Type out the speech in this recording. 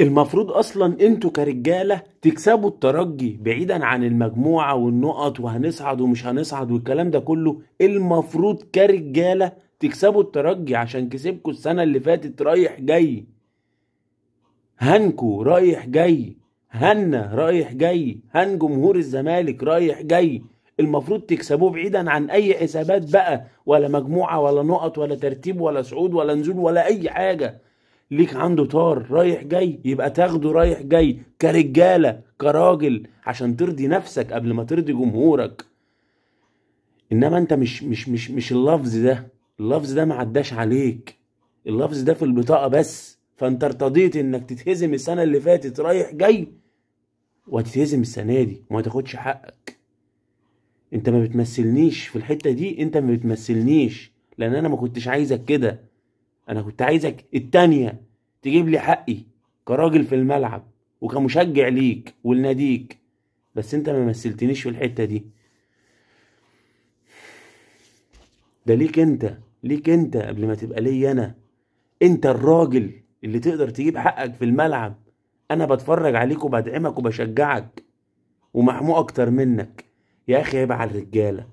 المفروض اصلا انتوا كرجاله تكسبوا الترجي بعيدا عن المجموعه والنقط وهنصعد ومش هنصعد والكلام ده كله. المفروض كرجاله تكسبوا الترجي عشان كسبكوا السنه اللي فاتت رايح جاي. هنكو رايح جاي، هنا رايح جاي، هن جمهور الزمالك رايح جاي. المفروض تكسبوه بعيدا عن اي حسابات بقى، ولا مجموعه ولا نقط ولا ترتيب ولا صعود ولا نزول ولا اي حاجه. ليك عنده طار رايح جاي، يبقى تاخده رايح جاي كرجاله كراجل عشان ترضي نفسك قبل ما ترضي جمهورك. انما انت مش اللفظ ده ما عداش عليك. اللفظ ده في البطاقه بس. فانت ارتضيت انك تتهزم السنه اللي فاتت رايح جاي، وهتتهزم السنه دي وما تاخدش حقك. انت ما بتمثلنيش في الحته دي، انت ما بتمثلنيش، لان انا ما كنتش عايزك كده. انا كنت عايزك التانية تجيب لي حقي كراجل في الملعب وكمشجع ليك ولناديك. بس انت ما مثلتنيش في الحتة دي. ده ليك انت قبل ما تبقى لي انا. انت الراجل اللي تقدر تجيب حقك في الملعب. انا بتفرج عليك وبدعمك وبشجعك ومحمو اكتر منك. يا اخي عيب على الرجالة.